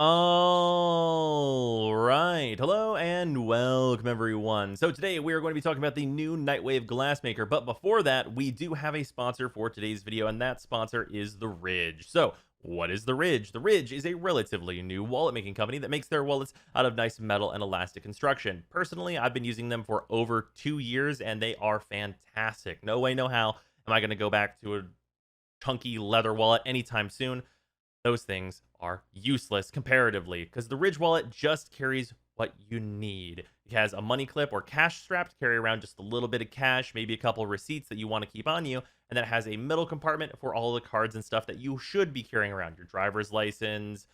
All right. Hello and welcome, everyone. So today we are going to be talking about the new Nightwave Glassmaker. But before that, we do have a sponsor for today's video, and that sponsor is The Ridge. So what is The Ridge? The Ridge is a relatively new wallet making company that makes their wallets out of nice metal and elastic construction. Personally, I've been using them for over 2 years, and they are fantastic. No way, no how am I going to go back to a chunky leather wallet anytime soon. Those things are useless comparatively because the Ridge wallet just carries what you need. It has a money clip or cash strap to carry around just a little bit of cash, maybe a couple of receipts that you want to keep on you, and then it has a middle compartment for all the cards and stuff that you should be carrying around, your driver's license,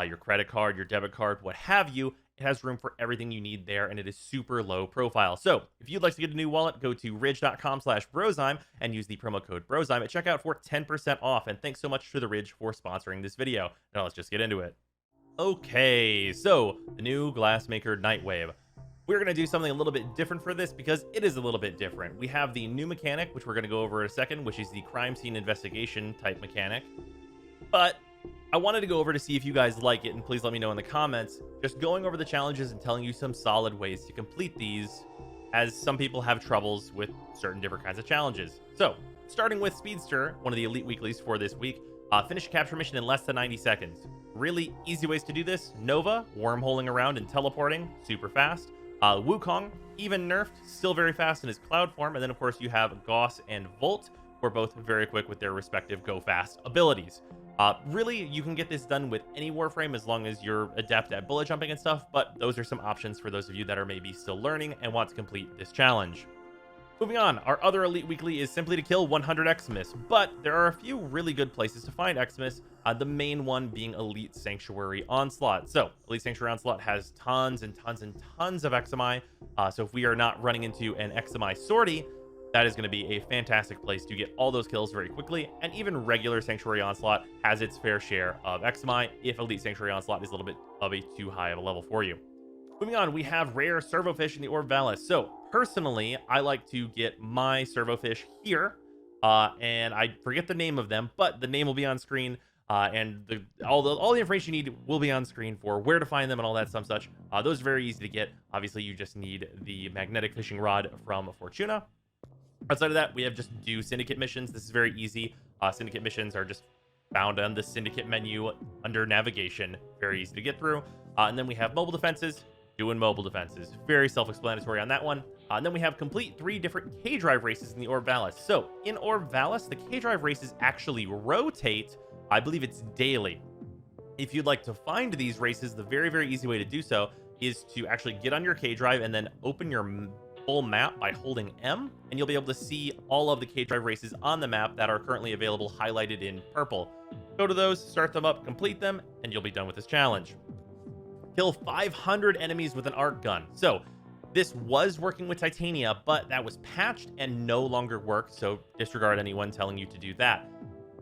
your credit card, your debit card, what have you. It has room for everything you need there, and it is super low profile. So if you'd like to get a new wallet, go to ridge.com/Brozime and use the promo code Brozime at checkout for 10% off. And thanks so much to the Ridge for sponsoring this video. Now let's just get into it. Okay, so the new Glassmaker Nightwave. We're going to do something a little bit different for this because it is a little bit different. We have the new mechanic, which we're going to go over in a second, which is the crime scene investigation type mechanic. But I wanted to go over to see if you guys like it, and please let me know in the comments. Just going over the challenges and telling you some solid ways to complete these, as some people have troubles with certain different kinds of challenges. So, starting with Speedster, one of the elite weeklies for this week, finish a capture mission in less than 90 seconds. Really easy ways to do this. Nova, wormholing around and teleporting, super fast. Wukong, even nerfed, still very fast in his cloud form. And then, of course, you have Gauss and Volt, who are both very quick with their respective go fast abilities. Really, you can get this done with any Warframe as long as you're adept at bullet jumping and stuff, but those are some options for those of you that are maybe still learning and want to complete this challenge. Moving on, our other elite weekly is simply to kill 100 Xmas, but there are a few really good places to find Xmas, the main one being Elite Sanctuary Onslaught. So, Elite Sanctuary Onslaught has tons and tons and tons of XMI, so if we are not running into an XMI sortie, that is going to be a fantastic place to get all those kills very quickly, and even regular Sanctuary Onslaught has its fair share of XMI if Elite Sanctuary Onslaught is a little bit of a too high of a level for you. Moving on, we have rare Servo fish in the Orb Valis. So, personally, I like to get my Servo fish here, and I forget the name of them, but the name will be on screen, and all the information you need will be on screen for where to find them and all that some such. Those are very easy to get. Obviously, you just need the magnetic fishing rod from Fortuna. Outside of that, we have just do Syndicate Missions. This is very easy. Syndicate Missions are just found on the Syndicate menu under Navigation. Very easy to get through. And then we have Mobile Defenses. Doing Mobile Defenses. Very self-explanatory on that one. And then we have complete 3 different K-Drive races in the Orb Valis. So, in Orb Valis, the K-Drive races actually rotate. I believe it's daily. If you'd like to find these races, the very, very easy way to do so is to actually get on your K-Drive and then open your full map by holding M, and you'll be able to see all of the K-Drive races on the map that are currently available highlighted in purple. Go to those, start them up, complete them, and you'll be done with this challenge. Kill 500 enemies with an arc gun. So this was working with Titania, but that was patched and no longer works, so disregard anyone telling you to do that.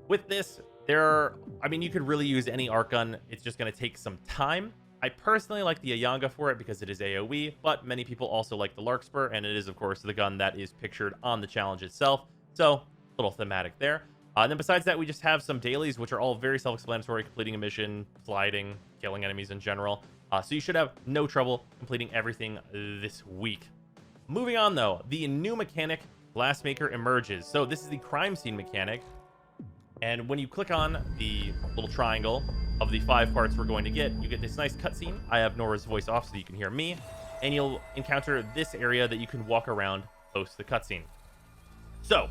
With this, you could really use any arc gun. It's just going to take some time. I personally like the Ayanga for it because it is AoE, but many people also like the Larkspur, and it is, of course, the gun that is pictured on the challenge itself. So, a little thematic there. And then besides that, we just have some dailies, which are all very self-explanatory, completing a mission, sliding, killing enemies in general. So you should have no trouble completing everything this week. Moving on, though, the new mechanic, Glassmaker, emerges. So this is the crime scene mechanic. And when you click on the little triangle of the 5 parts we're going to get, you get this nice cutscene. I have Nora's voice off so you can hear me. And you'll encounter this area that you can walk around post the cutscene. So,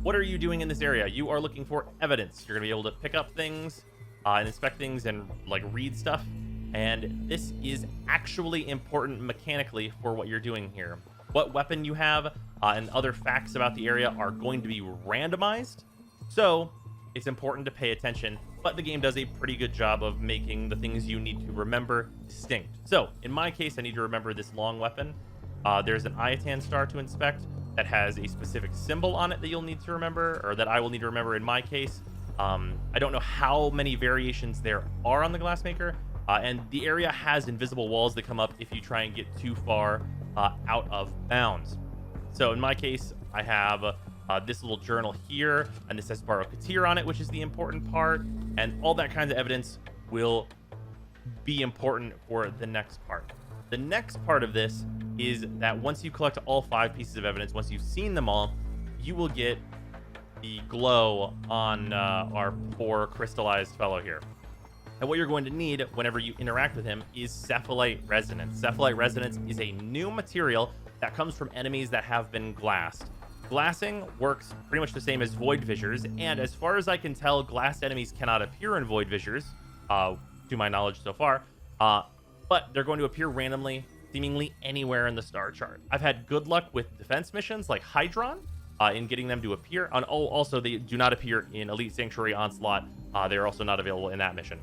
what are you doing in this area? You are looking for evidence. You're going to be able to pick up things and inspect things and read stuff. And this is actually important mechanically for what you're doing here. What weapon you have and other facts about the area are going to be randomized. So, it's important to pay attention, but the game does a pretty good job of making the things you need to remember distinct. So, in my case, I need to remember this long weapon. There's an Iatan star to inspect that has a specific symbol on it that you'll need to remember, or that I will need to remember in my case. I don't know how many variations there are on the Glassmaker, and the area has invisible walls that come up if you try and get too far out of bounds. So in my case, I have this little journal here, and this says Borrow Katir on it, which is the important part, and all that kinds of evidence will be important for the next part. The next part of this is that once you collect all 5 pieces of evidence, once you've seen them all, you will get the glow on our poor crystallized fellow here. And what you're going to need whenever you interact with him is cephalite resonance. Cephalite resonance is a new material that comes from enemies that have been glassed. Glassing works pretty much the same as void fissures, and as far as I can tell, glassed enemies cannot appear in void fissures, to my knowledge so far, but they're going to appear randomly, seemingly anywhere in the star chart. I've had good luck with defense missions like Hydron, in getting them to appear. Also, they do not appear in Elite Sanctuary Onslaught. They're also not available in that mission.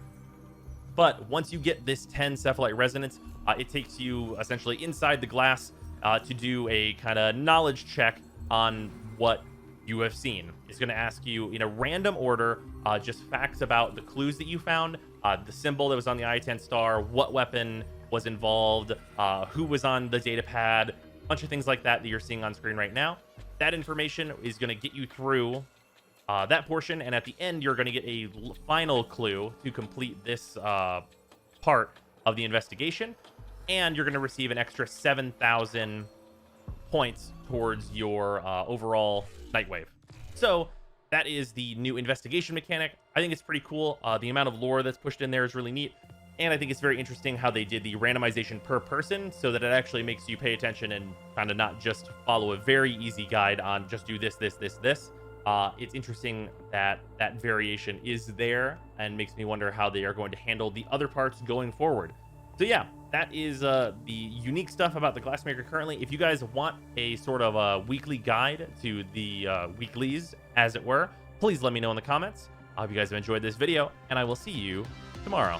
But once you get this 10 cephalite resonance, it takes you essentially inside the glass to do a kind of knowledge check on what you have seen. It's going to ask you in a random order just facts about the clues that you found, the symbol that was on the I-10 star, what weapon was involved, who was on the data pad, a bunch of things like that you're seeing on screen right now. That information is going to get you through that portion, and at the end you're going to get a final clue to complete this part of the investigation, and you're going to receive an extra 7,000 points towards your overall Nightwave. So that is the new investigation mechanic. I think it's pretty cool. The amount of lore that's pushed in there is really neat, and I think it's very interesting how they did the randomization per person so that it actually makes you pay attention and kind of not just follow a very easy guide on just do this, this, this, this. It's interesting that that variation is there and makes me wonder how they are going to handle the other parts going forward. So yeah, that is the unique stuff about the Glassmaker currently. If you guys want a sort of a weekly guide to the weeklies, as it were, please let me know in the comments. I hope you guys have enjoyed this video, and I will see you tomorrow.